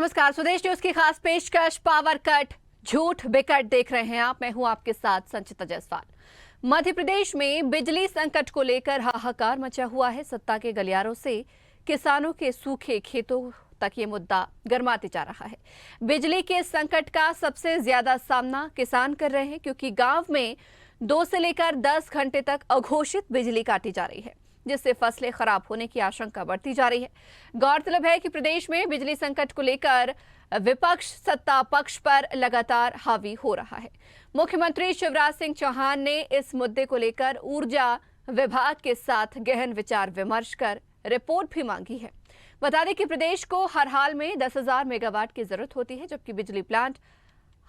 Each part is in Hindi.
नमस्कार, स्वदेश न्यूज की खास पेशकश पावर कट झूठ बिकट देख रहे हैं आप। मैं हूं आपके साथ संचिता जायसवाल। मध्य प्रदेश में बिजली संकट को लेकर हाहाकार मचा हुआ है। सत्ता के गलियारों से किसानों के सूखे खेतों तक ये मुद्दा गरमाते जा रहा है। बिजली के संकट का सबसे ज्यादा सामना किसान कर रहे हैं, क्योंकि गांव में 2 से लेकर 10 घंटे तक अघोषित बिजली काटी जा रही है, जिससे फसलें खराब होने की आशंका बढ़ती जा रही है। गौरतलब है कि प्रदेश में बिजली संकट को लेकर विपक्ष सत्ता पक्ष पर लगातार हावी हो रहा है। मुख्यमंत्री शिवराज सिंह चौहान ने इस मुद्दे को लेकर ऊर्जा विभाग के साथ गहन विचार विमर्श कर रिपोर्ट भी मांगी है। बता दें कि प्रदेश को हर हाल में 10,000 मेगावाट की जरूरत होती है, जबकि बिजली प्लांट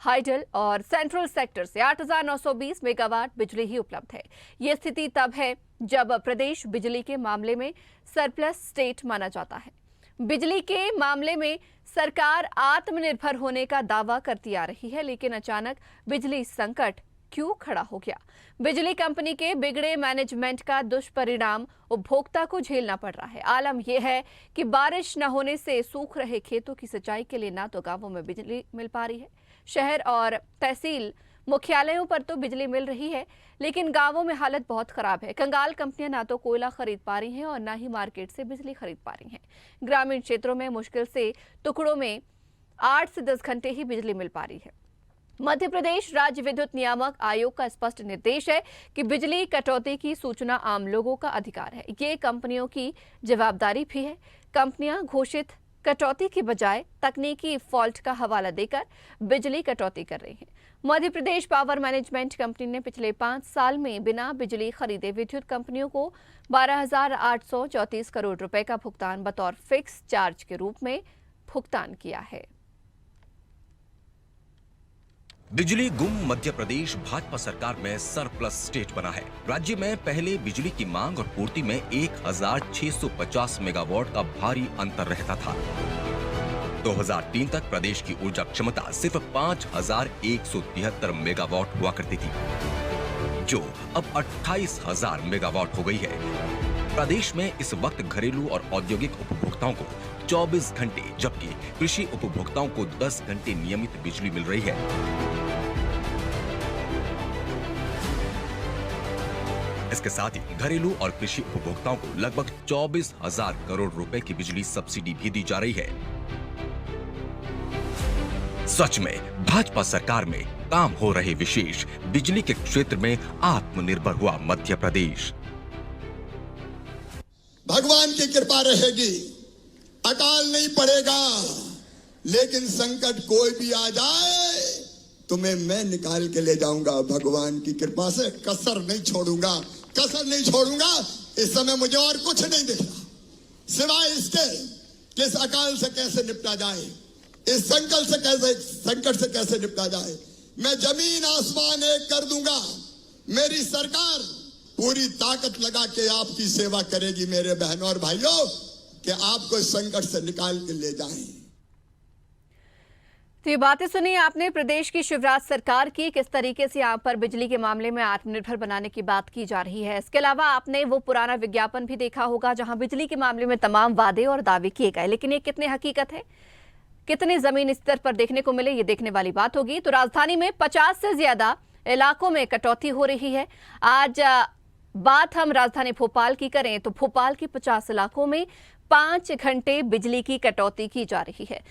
हाइडल और सेंट्रल सेक्टर से 8,920 मेगावाट बिजली ही उपलब्ध है। ये स्थिति तब है जब प्रदेश बिजली के मामले में सरप्लस स्टेट माना जाता है। बिजली के मामले में सरकार आत्मनिर्भर होने का दावा करती आ रही है, लेकिन अचानक बिजली संकट क्यों खड़ा हो गया? बिजली कंपनी के बिगड़े मैनेजमेंट का दुष्परिणाम उपभोक्ता को झेलना पड़ रहा है। आलम यह है कि बारिश न होने से सूख रहे खेतों की सिंचाई के लिए ना तो गांवों में बिजली मिल पा रही है, शहर और तहसील मुख्यालयों पर तो बिजली मिल रही है, लेकिन गांवों में हालत बहुत खराब है। कंगाल कंपनियां ना तो कोयला खरीद पा रही हैं और ना ही मार्केट से बिजली खरीद पा रही हैं। ग्रामीण क्षेत्रों में मुश्किल से टुकड़ों में 8 से 10 घंटे ही बिजली मिल पा रही है। मध्य प्रदेश राज्य विद्युत नियामक आयोग का स्पष्ट निर्देश है कि बिजली कटौती की सूचना आम लोगों का अधिकार है। ये कंपनियों की जवाबदारी भी है। कंपनियां घोषित कटौती की बजाय तकनीकी फॉल्ट का हवाला देकर बिजली कटौती कर रही हैं। Madhya Pradesh power management company ने पिछले 5 साल में बिना बिजली खरीदे विद्युत कंपनियों को 12,834 करोड़ रुपए का भुगतान बतौर फिक्स चार्ज के रूप में भुगतान किया है। बिजली गुम मध्य प्रदेश भाजपा सरकार में सरप्लस स्टेट बना है। राज्य में पहले बिजली की मांग और पूर्ति में 1,650 मेगावाट का भारी अंतर रहता था। 2003 तक प्रदेश की ऊर्जा क्षमता सिर्फ 5,173 मेगावाट हुआ करती थी, जो अब 28,000 मेगावाट हो गई है। प्रदेश में इस वक्त घरेलू और औद्योगिक उपभोक्ताओं को 24 घंटे, जबकि कृषि उपभोक्ताओं को 10 घंटे नियमित बिजली मिल रही है। इसके साथ ही घरेलू और कृषि उपभोक्ताओं को लगभग 24,000 करोड़ रुपए की बिजली सब्सिडी भी दी जा रही है। सच में भाजपा सरकार में काम हो रहे विशेष बिजली के क्षेत्र में आत्मनिर्भर हुआ मध्य प्रदेश। भगवान की कृपा रहेगी, अकाल नहीं पड़ेगा, लेकिन संकट कोई भी आ जाए तुम्हें मैं निकाल के ले जाऊंगा। भगवान की कृपा से कसर नहीं छोड़ूंगा, कसर नहीं छोड़ूंगा। इस समय मुझे और कुछ नहीं दिख रहा सिवाय इसके कि इस अकाल से कैसे निपटा जाए, इस संकट से कैसे निपटा जाए। मैं जमीन आसमान एक कर दूंगा। मेरी सरकार पूरी ताकत लगा के आपकी सेवा करेगी मेरे बहनों और भाइयों, कि आपको इस संकट से निकाल के ले जाएं। तो ये बातें सुनी आपने प्रदेश की शिवराज सरकार की, किस तरीके से यहाँ पर बिजली के मामले में आत्मनिर्भर बनाने की बात की जा रही है। इसके अलावा आपने वो पुराना विज्ञापन भी देखा होगा जहां बिजली के मामले में तमाम वादे और दावे किए गए, लेकिन ये कितने हकीकत है, कितने जमीन स्तर पर देखने को मिले, ये देखने वाली बात होगी। तो राजधानी में 50 से ज्यादा इलाकों में कटौती हो रही है। आज बात हम राजधानी भोपाल की करें तो भोपाल के 50 इलाकों में 5 घंटे बिजली की कटौती की जा रही है।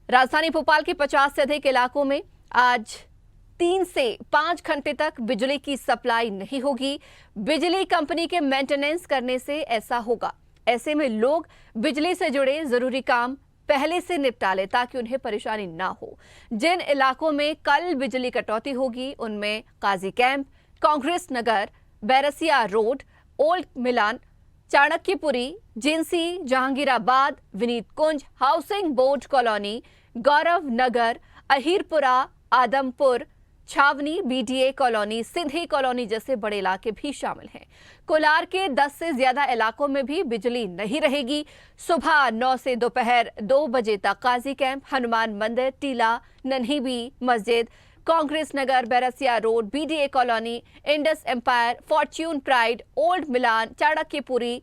राजधानी भोपाल के 50 से अधिक इलाकों में आज 3 से 5 घंटे तक बिजली की सप्लाई नहीं होगी। बिजली कंपनी के मेंटेनेंस करने से ऐसा होगा। ऐसे में लोग बिजली से जुड़े जरूरी काम पहले से निपटा ले ताकि उन्हें परेशानी ना हो। जिन इलाकों में कल बिजली कटौती होगी उनमें काजी camp, Congress Nagar, Berasia road, old Milan, Chanakyapuri, जिंसी, जहांगीराबाद, विनीत कुंज, हाउसिंग बोर्ड कॉलोनी, गौरव नगर, अहीरपुरा, Adampur, Chhavni, BDA colony, Sindhi colony जैसे बड़े इलाके भी शामिल हैं। कोलार के 10 से ज्यादा इलाकों में भी बिजली नहीं रहेगी। सुबह 9 से दोपहर 2 बजे तक काजी कैंप, हनुमान मंदिर, टीला, नन्हीबी मस्जिद, Congress Nagar, Berasia road, BDA colony, Indus Empire, Fortune Pride, old Milan, Chanakyapuri,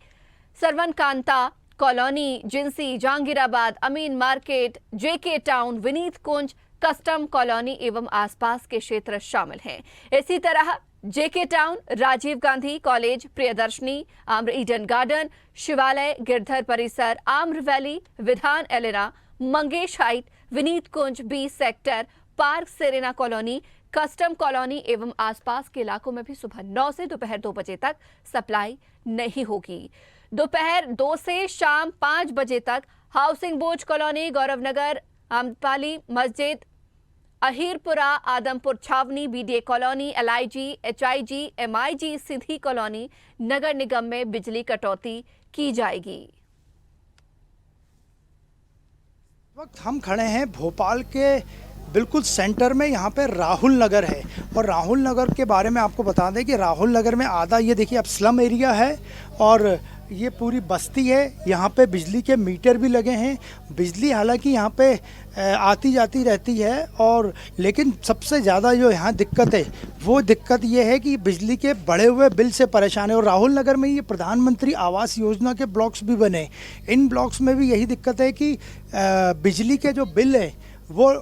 सरवनकांता colony, Jinsi, Jahangirabad, Amin market, JK town, Vineet Kunj, custom colony एवं आसपास के क्षेत्र शामिल हैं। इसी तरह JK town, Rajiv Gandhi college, Priyadarshini, Amra Eden garden, Shivalaya, Girdhar Parisar, Amra valley, Vidhan Elena, Mangesh height, Vineet Kunj, B sector, park Serena colony, custom colony एवं आसपास के इलाकों में भी सुबह 9 से दोपहर 2 बजे तक सप्लाई नहीं होगी। दोपहर 2 से शाम 5 बजे तक housing board colony, Gaurav Nagar, Aampali मस्जिद, Ahirpura, Adampur Chhavni, BDA colony, LIG, HIG, MIG, Sindhi colony, नगर निगम में बिजली कटौती की जाएगी। वक्त हम खड़े हैं भोपाल के बिल्कुल सेंटर में, यहाँ पे राहुल नगर है। और राहुल नगर के बारे में आपको बता दें कि राहुल नगर में आधा ये देखिए अब स्लम एरिया है और ये पूरी बस्ती है। यहाँ पे बिजली के मीटर भी लगे हैं। बिजली हालांकि यहाँ पे आती जाती रहती है और लेकिन सबसे ज़्यादा जो यहाँ दिक्कत है वो दिक्कत ये है कि बिजली के बढ़े हुए बिल से परेशान है। और राहुल नगर में ये प्रधानमंत्री आवास योजना के ब्लॉक्स भी बने। इन ब्लॉक्स में भी यही दिक्कत है कि बिजली के जो बिल है वो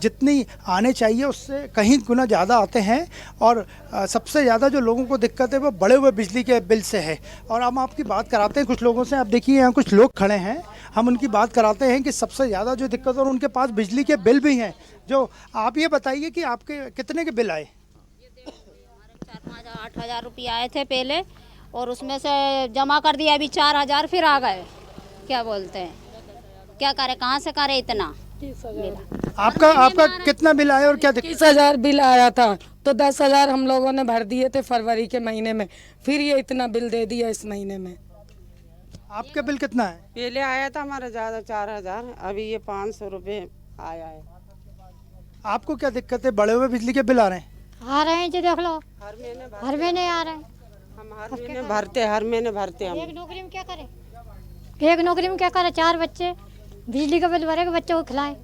जितनी आने चाहिए उससे कहीं गुना ज़्यादा आते हैं। और सबसे ज़्यादा जो लोगों को दिक्कत है वो बढ़े हुए बिजली के बिल से है। और हम आपकी बात कराते हैं कुछ लोगों से। आप देखिए यहाँ कुछ लोग खड़े हैं, हम उनकी बात कराते हैं कि सबसे ज़्यादा जो दिक्कत, और उनके पास बिजली के बिल भी हैं। जो आप ये बताइए कि आपके कितने के बिल आए? 4-5-8 हज़ार रुपये आए थे पहले और उसमें से जमा कर दिया, अभी 4 हज़ार फिर आ गए। क्या बोलते हैं, क्या करें, कहाँ से करें इतना। आपका कितना बिल आया और क्या दिक्कत? 30,000 बिल आया था तो 10,000 हम लोगों ने भर दिए थे फरवरी के महीने में, फिर ये इतना बिल दे दिया इस महीने में। आपका बिल कितना है? पहले आया था हमारा ज़्यादा 4,000, अभी ये 500 रुपये आया है। आपको क्या दिक्कत है? बढ़े हुए बिजली के बिल आ रहे हैं? आ रहे हैं जी, देख लो हर महीने हर महीने आ रहे हैं। हम हर महीने भरते हम। एक नौकरी में क्या करें, एक नौकरी में क्या करें, 4 बच्चे, बिजली का बिल भरेगा, बच्चों को खिलाएं।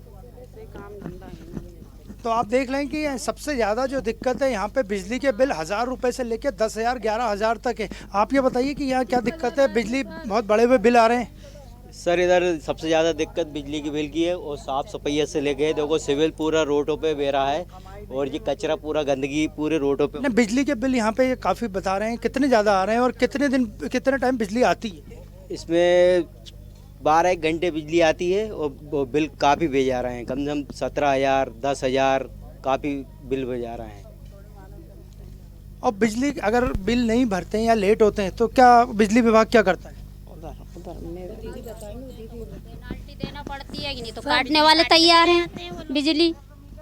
तो आप देख लें कि सबसे ज़्यादा जो दिक्कत है यहाँ पे बिजली के बिल 1,000 रुपये से लेकर 10,000 11,000 तक है। आप ये बताइए कि यहाँ क्या दिक्कत है? बिजली बहुत बड़े हुए बिल आ रहे हैं। सर इधर सबसे ज़्यादा दिक्कत बिजली के बिल की है और साफ़ सफाई से लेके देखो सिविल पूरा रोडों पे बह रहा है और ये कचरा पूरा गंदगी पूरे रोडों पे। बिजली के बिल यहाँ पे काफ़ी बता रहे हैं, कितने ज़्यादा आ रहे हैं और कितने टाइम बिजली आती है? इसमें 12 घंटे बिजली आती है और वो बिल काफ़ी भेज जा रहे हैं, कम से कम 17,000 10,000 काफ़ी बिल भेज जा रहे हैं। और बिजली अगर बिल नहीं भरते हैं या लेट होते हैं तो क्या बिजली विभाग क्या करता है? पेनाल्टी देना पड़ती है कि नहीं, तो काटने वाले तैयार हैं बिजली।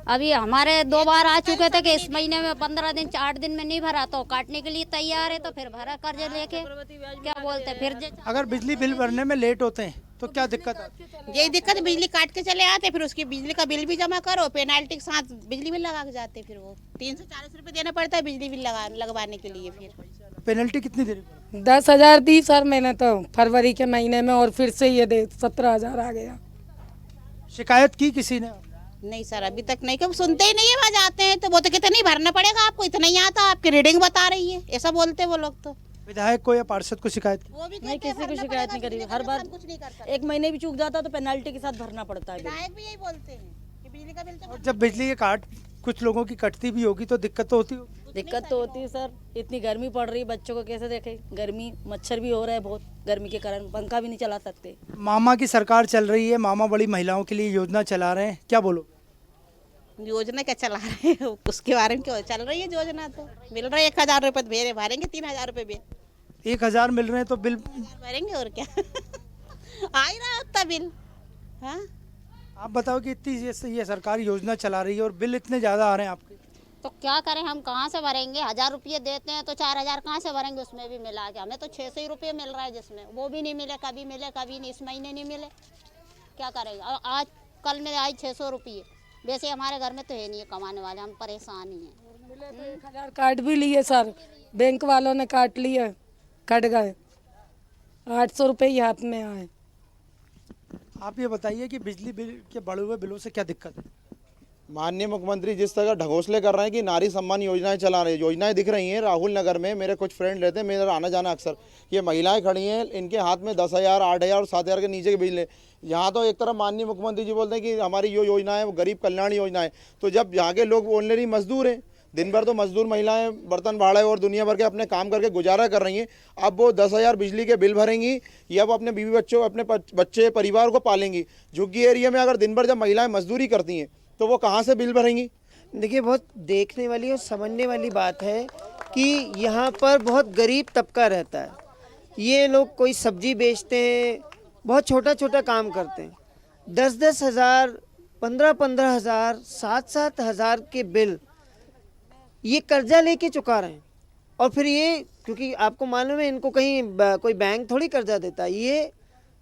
अभी हमारे 2 बार आ चुके थे कि इस महीने में 15 दिन 8 दिन में नहीं भरा तो काटने के लिए तैयार है, तो फिर भरा कर्ज लेके क्या बोलते फिर। अगर बिजली बिल भरने में लेट होते हैं तो क्या दिक्कत आती है? यही दिक्कत है, बिजली काट के चले आते, फिर उसकी बिजली का बिल भी जमा करो, पेनाल्टी के साथ बिजली बिल लगा के जाते, फिर वो 340 रुपये देना पड़ता है बिजली बिल लगवाने के लिए। फिर पेनल्टी कितनी देनी? 10,000 दी सर मैंने तो फरवरी के महीने में और फिर से ये 17,000 आ गया। शिकायत की किसी ने? नहीं सर, अभी तक नहीं, क्यों सुनते ही नहीं है। वहाँ जाते हैं तो वो तो कहते नहीं भरना पड़ेगा आपको, इतना ही आता, आपकी रीडिंग बता रही है, ऐसा बोलते वो लोग। तो विधायक को या पार्षद को शिकायत की? वो भी नहीं, किसी को शिकायत नहीं करी। हर बार कुछ नहीं करता, 1 महीने भी चूक जाता तो पेनाल्टी के साथ भरना पड़ता है। विधायक भी यही बोलते हैं कि बिजली का बिल तो और जब बिजली के काट कुछ लोगों की कटती भी होगी तो दिक्कत तो होती होगी। दिक्कत तो होती है सर, इतनी गर्मी पड़ रही है, बच्चों को कैसे देखे, गर्मी मच्छर भी हो रहा है बहुत, गर्मी के कारण पंखा भी नहीं चला सकते। मामा की सरकार चल रही है, मामा बड़ी महिलाओं के लिए योजना चला रहे हैं, क्या बोलो? योजना क्या चला रहे हैं उसके बारे में, क्यों चल रही है योजना, तो मिल रहा है 1,000 रुपये भरेंगे, 3,000 रुपये बिल। 1,000 मिल रहे हैं तो बिल भरेंगे और क्या आ ही रहा उतना बिल। हाँ, आप बताओ कि इतनी ये सरकार योजना चला रही है और बिल इतने ज़्यादा आ रहे हैं आपके, तो क्या करें, हम कहाँ से भरेंगे? 1,000 रुपये देते हैं तो 4,000 कहाँ से भरेंगे? उसमें भी मिला के हमें तो 600 ही रुपये मिल रहा है, जिसमें वो भी नहीं मिले, कभी नहीं, इस महीने नहीं मिले, क्या करेंगे? आज कल में आई 600 रुपये, वैसे हमारे घर में तो है नहीं है कमाने वाले, हम परेशान ही हैं। 1,000 काट भी लिए सर, बैंक वालों ने काट लिए, कट गए, 800 रुपये ही हाथ में आए। आप ये बताइए कि बिजली बिल के बढ़े हुए बिलों से क्या दिक्कत है? माननीय मुख्यमंत्री जिस तरह ढकोसले कर रहे हैं कि नारी सम्मान योजनाएं चला रहे हैं, योजनाएं दिख रही हैं। राहुल नगर में मेरे कुछ फ्रेंड रहते हैं, मेरा आना जाना अक्सर, ये महिलाएं खड़ी हैं, इनके हाथ में 10,000, 8,000 और 7,000 के नीचे के बिजली। यहाँ तो एक तरफ माननीय मुख्यमंत्री जी बोलते हैं कि हमारी जो योजना है वो गरीब कल्याण योजना है, तो जब यहाँ के लोग ऑलरेडी मजदूर हैं, दिन भर तो मजदूर महिलाएं बर्तन भाड़े और दुनिया भर के अपने काम करके गुजारा कर रही हैं, अब वो 10,000 बिजली के बिल भरेंगी या वो अपने बीवी बच्चों, अपने बच्चे परिवार को पालेंगी। झुग्गी एरिया में अगर दिन भर जब महिलाएं मजदूरी करती हैं तो वो कहाँ से बिल भरेंगी? देखिए, बहुत देखने वाली और समझने वाली बात है कि यहाँ पर बहुत गरीब तबका रहता है। ये लोग कोई सब्जी बेचते हैं, बहुत छोटा छोटा काम करते हैं, 10-10 हज़ार, 15-15 हज़ार, 7-7 हज़ार के बिल ये कर्जा लेके चुका रहे हैं। और फिर ये, क्योंकि आपको मालूम है इनको कहीं कोई बैंक थोड़ी कर्जा देता है, ये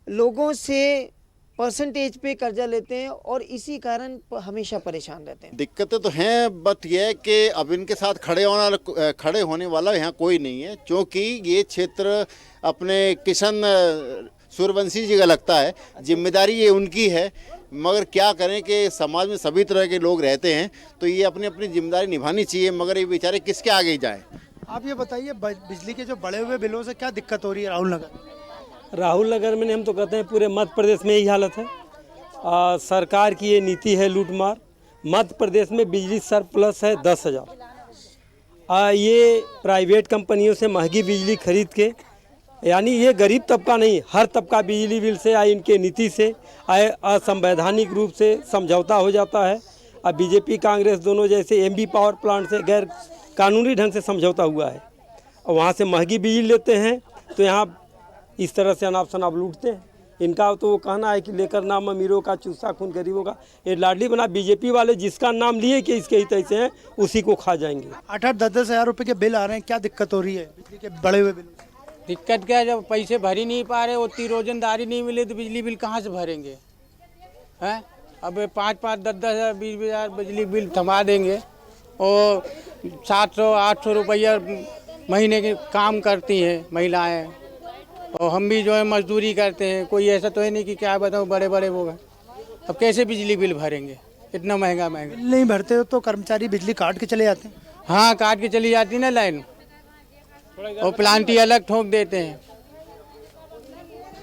लोगों से परसेंटेज पे कर्जा लेते हैं और इसी कारण हमेशा परेशान रहते हैं। दिक्कतें तो हैं, बट ये है कि अब इनके साथ खड़े होने वाला यहाँ कोई नहीं है, क्योंकि ये क्षेत्र अपने किशन सूर्यवंशी जी का लगता है, जिम्मेदारी ये उनकी है। मगर क्या करें कि समाज में सभी तरह के लोग रहते हैं, तो ये अपनी अपनी जिम्मेदारी निभानी चाहिए, मगर ये बेचारे किसके आगे जाएं। आप ये बताइए, बिजली के जो बढ़े हुए बिलों से क्या दिक्कत हो रही है राहुल नगर? राहुल नगर में हम तो कहते हैं पूरे मध्य प्रदेश में यही हालत है। सरकार की ये नीति है लूटमार। मध्य प्रदेश में बिजली सरप्लस है 10,000। ये प्राइवेट कंपनियों से महंगी बिजली खरीद के, यानी ये गरीब तबका नहीं, हर तबका बिजली बिल से आए इनके नीति से आए असंवैधानिक रूप से समझौता हो जाता है। अब बीजेपी कांग्रेस दोनों जैसे एमबी पावर प्लांट से गैर कानूनी ढंग से समझौता हुआ है और वहाँ से महंगी बिजली लेते हैं, तो यहाँ इस तरह से अनाप शनाप लूटते हैं। इनका तो वो कहना है कि लेकर नाम अमीरों का चूसा खून गरीबों का। ये लाडली बना बीजेपी वाले जिसका नाम लिए कि इसके हित से हैं उसी को खा जाएंगे। 8-10 हज़ार रुपये के बिल आ रहे हैं, क्या दिक्कत हो रही है बिजली के बड़े हुए बिल? दिक्कत क्या है, जब पैसे भर ही नहीं पा रहे, उतनी रोजंदारी नहीं मिले तो बिजली बिल कहाँ से भरेंगे हैं? अब 5-5, 10-10 हज़ार, 20 हज़ार बिजली बिल थमा देंगे और 700-800 रुपया महीने के काम करती हैं महिलाएं, और हम भी जो है मजदूरी करते हैं। कोई ऐसा तो है नहीं कि क्या बताऊँ, बड़े बड़े वो हैं, अब कैसे बिजली बिल भरेंगे इतना महंगा? बिल नहीं भरते हो तो कर्मचारी बिजली काट के चले जाते हैं। हाँ, काट के चली जाती ना लाइन, और प्लांटी अलग ठोक देते हैं,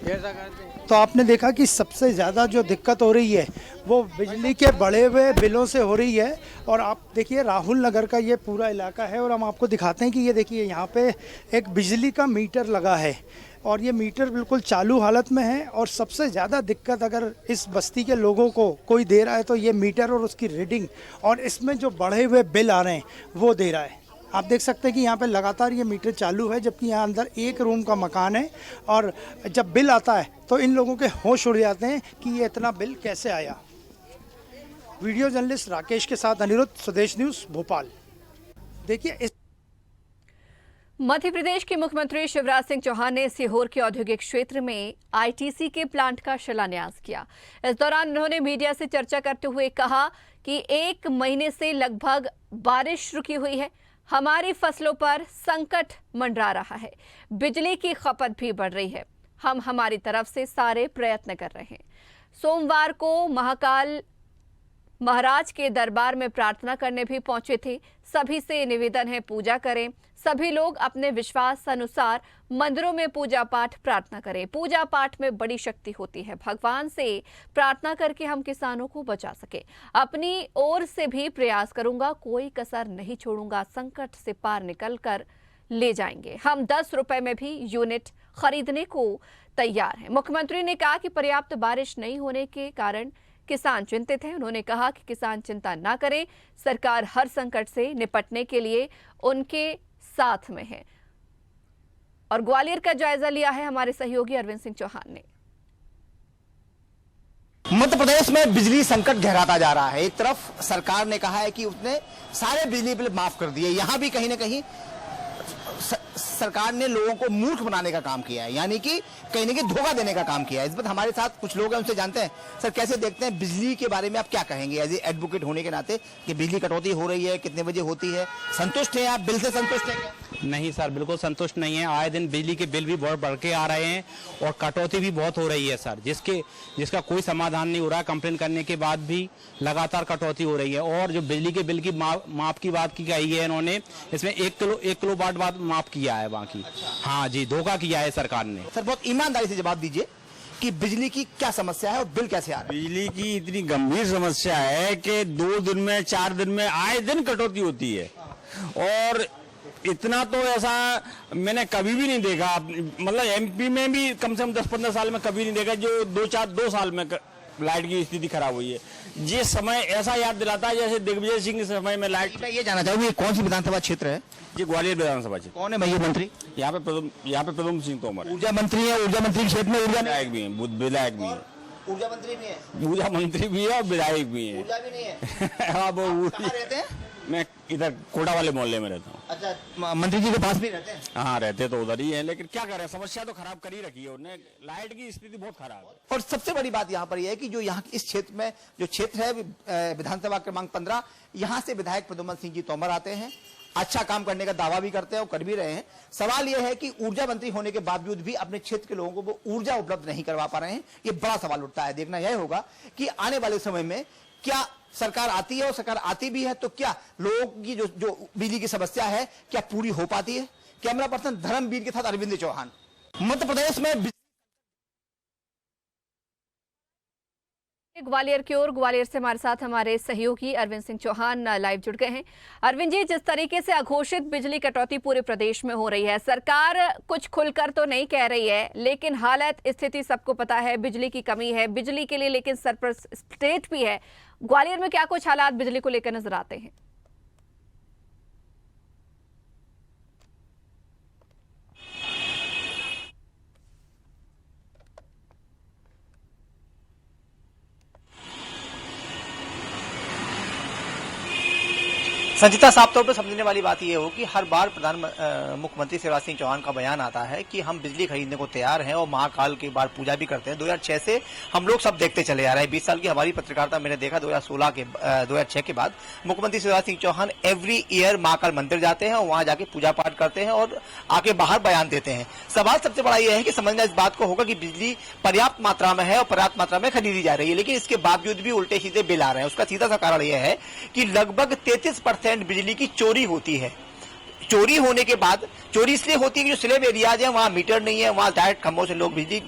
ऐसा करते हैं। तो आपने देखा कि सबसे ज़्यादा जो दिक्कत हो रही है वो बिजली के बढ़े हुए बिलों से हो रही है। और आप देखिए, राहुल नगर का ये पूरा इलाका है और हम आपको दिखाते हैं कि ये देखिए यहाँ पे एक बिजली का मीटर लगा है और ये मीटर बिल्कुल चालू हालत में है। और सबसे ज़्यादा दिक्कत अगर इस बस्ती के लोगों को कोई दे रहा है तो ये मीटर और उसकी रीडिंग और इसमें जो बढ़े हुए बिल आ रहे हैं वो दे रहा है। आप देख सकते हैं कि यहाँ पे लगातार ये मीटर चालू है, जबकि यहाँ अंदर एक रूम का मकान है और जब बिल आता है तो इन लोगों के होश उड़ जाते हैं कि ये इतना बिल कैसे आया। वीडियो जर्नलिस्ट राकेश के साथ अनिरुद्ध, स्वदेश न्यूज़, भोपाल। देखिए, इस मध्य प्रदेश के मुख्यमंत्री शिवराज सिंह चौहान ने सीहोर के औद्योगिक क्षेत्र में आईटीसी के प्लांट का शिलान्यास किया। इस दौरान उन्होंने मीडिया से चर्चा करते हुए कहा कि 1 महीने से लगभग बारिश रुकी हुई है, हमारी फसलों पर संकट मंडरा रहा है, बिजली की खपत भी बढ़ रही है, हम हमारी तरफ से सारे प्रयत्न कर रहे हैं। सोमवार को महाकाल महाराज के दरबार में प्रार्थना करने भी पहुंचे थे। सभी से निवेदन है पूजा करें, सभी लोग अपने विश्वास अनुसार मंदिरों में पूजा पाठ प्रार्थना करें। पूजा पाठ में बड़ी शक्ति होती है, भगवान से प्रार्थना करके हम किसानों को बचा सके। अपनी ओर से भी प्रयास करूंगा, कोई कसर नहीं छोड़ूंगा, संकट से पार निकल कर ले जाएंगे। हम 10 रुपए में भी यूनिट खरीदने को तैयार हैं। मुख्यमंत्री ने कहा कि पर्याप्त बारिश नहीं होने के कारण किसान चिंतित हैं। उन्होंने कहा कि किसान चिंता ना करें, सरकार हर संकट से निपटने के लिए उनके साथ में है। और ग्वालियर का जायजा लिया है हमारे सहयोगी अरविंद सिंह चौहान ने। मध्य प्रदेश में बिजली संकट गहराता जा रहा है। एक तरफ सरकार ने कहा है कि उसने सारे बिजली बिल माफ कर दिए, यहाँ भी कहीं ना कहीं सरकार ने लोगों को मूर्ख बनाने का काम किया है, यानी कि कहीं ना कहीं धोखा देने का काम किया है। इस बात हमारे साथ कुछ लोग हैं, उनसे जानते हैं। सर, कैसे देखते हैं बिजली के बारे में, आप क्या कहेंगे एज ए एडवोकेट होने के नाते कि बिजली कटौती हो रही है, कितने बजे होती है? संतुष्ट हैं आप, बिल से संतुष्ट हैं क्या? नहीं सर, बिल्कुल संतुष्ट नहीं है। आए दिन बिजली के बिल भी बहुत बढ़ के आ रहे हैं और कटौती भी बहुत हो रही है सर, जिसका कोई समाधान नहीं हो रहा है। कंप्लेन करने के बाद भी लगातार कटौती हो रही है। और जो बिजली के बिल की माफ की बात की गई है इन्होंने, इसमें 1 किलोवाट बाद माफ किया है बाकी। हाँ जी, धोखा किया है सरकार ने। सर, बहुत ईमानदारी से जवाब दीजिए कि बिजली की क्या समस्या है और बिल कैसे आ रहा है? बिजली की इतनी गंभीर समस्या है कि 2 दिन में 4 दिन में आए दिन कटौती होती है। और इतना तो ऐसा मैंने कभी भी नहीं देखा, मतलब एमपी में भी कम से कम 10-15 साल में कभी नहीं देखा जो 2 साल में लाइट की स्थिति खराब हुई है। ये समय ऐसा याद दिलाता है जैसे दिग्विजय सिंह के समय में लाइट। मैं ये जानना चाहूंगा, कौन सी विधानसभा क्षेत्र है? ये ग्वालियर विधानसभा क्षेत्र। कौन है भैया मंत्री? यहाँ पे प्रद्युम्न सिंह तोमर। ऊर्जा मंत्री है। ऊर्जा मंत्री क्षेत्र में विधायक भी है, विधायक भी है। ऊर्जा मंत्री भी है। ऊर्जा मंत्री भी है और विधायक भी है। ऊर्जा भी नहीं है। हाँ, वो कहाँ रहते हैं? मैं इधर कोटा वाले मोहल्ले में रहता हूँ। अच्छा, मंत्री जी के पास भी रहते हैं? हाँ, रहते तो उधर ही है, लेकिन क्या करें, समस्या तो खराब कर ही रखी है उन्होंने। लाइट की स्थिति बहुत खराब है। और सबसे बड़ी बात यहाँ पर यह है कि जो यहाँ इस क्षेत्र में जो क्षेत्र है विधानसभा क्रमांक 15, यहाँ से विधायक प्रद्युम्न सिंह जी तोमर आते हैं, अच्छा काम करने का दावा भी करते हैं और कर भी रहे हैं। सवाल यह है कि ऊर्जा मंत्री होने के बावजूद भी अपने क्षेत्र के लोगों को वो ऊर्जा उपलब्ध नहीं करवा पा रहे हैं। ये बड़ा सवाल उठता है। देखना यह होगा कि आने वाले समय में क्या सरकार आती है, और सरकार आती भी है तो क्या लोगों की जो बिजली की समस्या है क्या पूरी हो पाती है? कैमरा पर्सन धर्मवीर के साथ अरविंद चौहान। मध्य प्रदेश में ग्वालियर की ओर, ग्वालियर से हमारे साथ हमारे सहयोगी अरविंद सिंह चौहान लाइव जुड़ गए हैं। अरविंद जी, जिस तरीके से अघोषित बिजली कटौती पूरे प्रदेश में हो रही है, सरकार कुछ खुलकर तो नहीं कह रही है, लेकिन हालत स्थिति सबको पता है, बिजली की कमी है बिजली के लिए, लेकिन सरप्लस स्टेट भी है। ग्वालियर में क्या कुछ हालात बिजली को लेकर नजर आते हैं? संचिता, साफ तौर पर समझने वाली बात यह हो कि हर बार मुख्यमंत्री शिवराज सिंह चौहान का बयान आता है कि हम बिजली खरीदने को तैयार हैं और महाकाल की बार पूजा भी करते हैं। 2006 से हम लोग सब देखते चले आ रहे हैं। 20 साल की हमारी पत्रकारिता मैंने देखा 2006 के बाद मुख्यमंत्री शिवराज सिंह चौहान एवरी ईयर महाकाल मंदिर जाते हैं और वहां जाके पूजा पाठ करते हैं और आके बाहर बयान देते हैं। सवाल सबसे बड़ा यह है कि समझना इस बात को होगा कि बिजली पर्याप्त मात्रा में है और पर्याप्त मात्रा में खरीदी जा रही है, लेकिन इसके बावजूद भी उल्टे सीधे बिल आ रहे हैं। उसका सीधा सा कारण यह है कि लगभग 33% बिजली की चोरी होती है। चोरी होने के बाद, चोरी इसलिए होती है कि जो स्लेब एरियाज है वहां मीटर नहीं है, वहां डायरेक्ट खंभों से लोग बिजली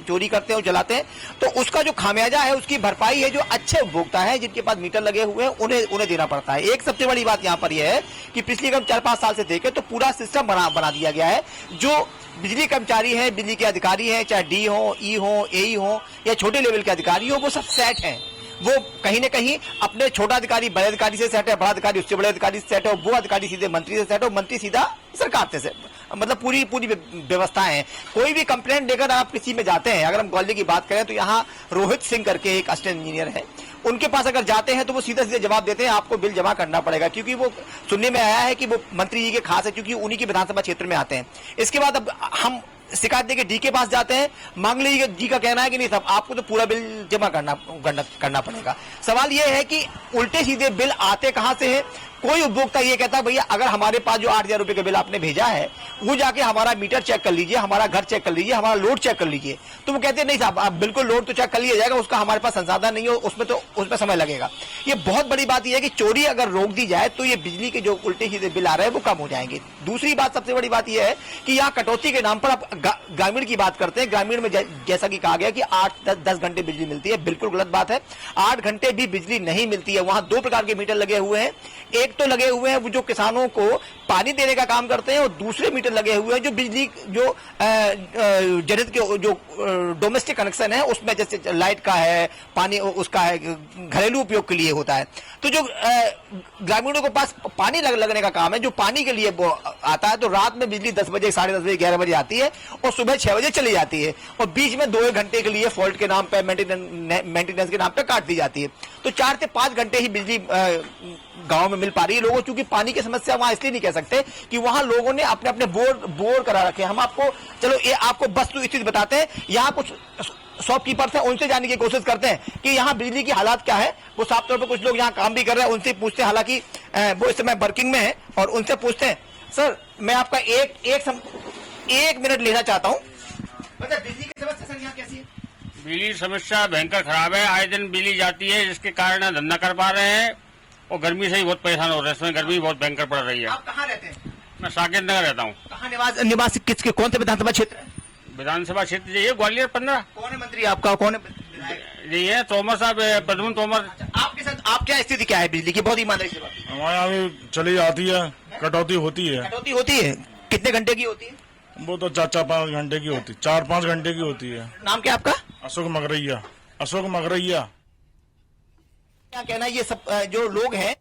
चोरी करते हैं और जलाते हैं, तो उसका जो खामियाजा है उसकी भरपाई है जो अच्छे उपभोक्ता है जिनके पास मीटर लगे हुए हैं उन्हें देना पड़ता है। एक सबसे बड़ी बात यहाँ पर यह है कि पिछले 4-5 साल से देखें तो पूरा सिस्टम बना दिया गया है। जो बिजली कर्मचारी हैं, बिजली के अधिकारी हैं, चाहे डी हो, ई हो, ए हो या छोटे लेवल के अधिकारी हो, वो सब सेट हैं। वो कहीं न कहीं अपने छोटा अधिकारी बड़े अधिकारी से सेट है, बड़ा अधिकारी उससे बड़े अधिकारी से सेट है, वो अधिकारी सीधे मंत्री से सेट है, मंत्री सीधा सरकार से मतलब पूरी व्यवस्था है। कोई भी कंप्लेंट लेकर आप किसी में जाते हैं, अगर हम ग्वालियर की बात करें तो यहाँ रोहित सिंह करके एक असिस्टेंट इंजीनियर है, उनके पास अगर जाते हैं तो वो सीधे सीधे जवाब देते हैं आपको बिल जमा करना पड़ेगा, क्योंकि वो सुनने में आया है कि वो मंत्री जी के खास है क्योंकि उन्हीं के विधानसभा क्षेत्र में आते हैं। इसके बाद अब हम शिकायत देके डी के पास जाते हैं, मांग लीजिए, डी का कहना है कि नहीं साहब आपको तो पूरा बिल जमा करना पड़ेगा। सवाल यह है कि उल्टे सीधे बिल आते कहां से हैं? कोई उपभोक्ता ये कहता है भैया अगर हमारे पास जो 8,000 रुपए का बिल आपने भेजा है वो जाके हमारा मीटर चेक कर लीजिए, हमारा घर चेक कर लीजिए, हमारा लोड चेक कर लीजिए, तो वो कहते हैं नहीं साहब आप बिल्कुल लोड तो चेक कर लिया जाएगा, उसका हमारे पास संसाधन नहीं हो, उसमें समय लगेगा। ये बहुत बड़ी बात यह है कि चोरी अगर रोक दी जाए तो ये बिजली के जो उल्टे सीधे बिल आ रहे हैं वो कम हो जाएंगे। दूसरी बात, सबसे बड़ी बात यह है कि यहाँ कटौती के नाम पर आप ग्रामीण की बात करते हैं। ग्रामीण में जैसा कि कहा गया कि 8-10 घंटे बिजली मिलती है, बिल्कुल गलत बात है। 8 घंटे भी बिजली नहीं मिलती है। वहां 2 प्रकार के मीटर लगे हुए हैं। एक तो लगे हुए हैं जो किसानों को पानी देने का काम करते हैं और दूसरे मीटर लगे हुए हैं जो बिजली जो जनित के जो डोमेस्टिक कनेक्शन है उसमें जैसे लाइट का है, पानी उसका है, घरेलू उपयोग के लिए होता है। तो जो ग्रामीणों के पास पानी लगने का काम है, जो पानी के लिए वो आता है, तो रात में बिजली 10 बजे, 10:30 बजे, 11 बजे आती है और सुबह 6 बजे चली जाती है और बीच में 2-1 घंटे के लिए फॉल्ट के नाम पे, मेंटेनेंस के नाम पे काट दी जाती है। तो 4 से 5 घंटे ही बिजली गांव में मिल पा रही है लोगों, क्योंकि पानी की समस्या वहां इसलिए नहीं कह सकते कि वहां लोगों ने अपने अपने बोर करा रखे हैं। हम आपको चलो ये आपको वस्तु स्थिति बताते हैं। यहाँ कुछ शॉपकीपर्स हैं, उनसे जानने की कोशिश करते हैं कि यहाँ बिजली की हालात क्या है। वो साफ तौर पर कुछ लोग यहाँ काम भी कर रहे हैं, उनसे पूछते हैं, हालांकि वो इस समय वर्किंग में है, और उनसे पूछते हैं। सर, मैं आपका एक मिनट लेना चाहता हूँ। बिजली की समस्या सर यहाँ कैसी है? बिजली समस्या भयंकर खराब है। आए दिन बिजली जाती है, जिसके कारण धंधा कर पा रहे हैं और गर्मी से ही बहुत परेशान हो रहे हैं। इसमें गर्मी बहुत भयंकर पड़ रही है। आप कहाँ रहते हैं? मैं साकेत नगर रहता हूँ। कहाँ निवासी किसके, कौन से विधानसभा क्षेत्र है? विधानसभा क्षेत्र ये ग्वालियर 15। कौन है मंत्री आपका, कौन है? यही है तोमर साहब, प्रद्युम्न तोमर। आपके साथ आप क्या स्थिति क्या है बिजली की? बहुत ईमानदारी से बात। हमारे यहाँ भी चली जाती है, कटौती होती है। कटौती होती है? कितने घंटे की होती है? वो तो 4-5 घंटे की होती है, 4-5 घंटे की होती है। नाम क्या आपका? अशोक मगरैया। अशोक मगरैया। क्या कहना है ये सब जो लोग हैं?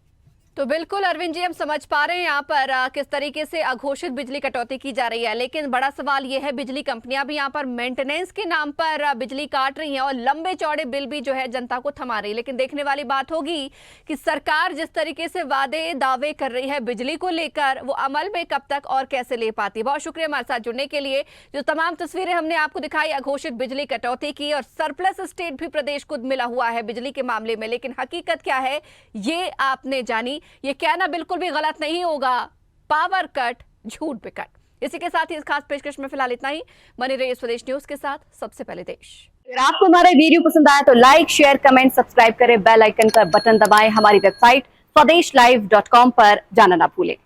तो बिल्कुल अरविंद जी, हम समझ पा रहे हैं यहाँ पर किस तरीके से अघोषित बिजली कटौती की जा रही है, लेकिन बड़ा सवाल ये है, बिजली कंपनियां भी यहाँ पर मेंटेनेंस के नाम पर बिजली काट रही हैं और लंबे चौड़े बिल भी जो है जनता को थमा रही है। लेकिन देखने वाली बात होगी कि सरकार जिस तरीके से वादे दावे कर रही है बिजली को लेकर, वो अमल में कब तक और कैसे ले पाती है। बहुत शुक्रिया हमारे साथ जुड़ने के लिए। जो तमाम तस्वीरें हमने आपको दिखाई अघोषित बिजली कटौती की, और सरप्लस स्टेट भी प्रदेश को मिला हुआ है बिजली के मामले में, लेकिन हकीकत क्या है ये आपने जानी। ये कहना बिल्कुल भी गलत नहीं होगा, पावर कट झूठ पे कट। इसी के साथ ही इस खास पेशकश में फिलहाल इतना ही। बने रहिए स्वदेश न्यूज के साथ, सबसे पहले देश। अगर आपको हमारा वीडियो पसंद आया तो लाइक, शेयर, कमेंट, सब्सक्राइब करें, बेल आइकन का बटन दबाएं। हमारी वेबसाइट swedeshlive.com पर जाना ना भूलें।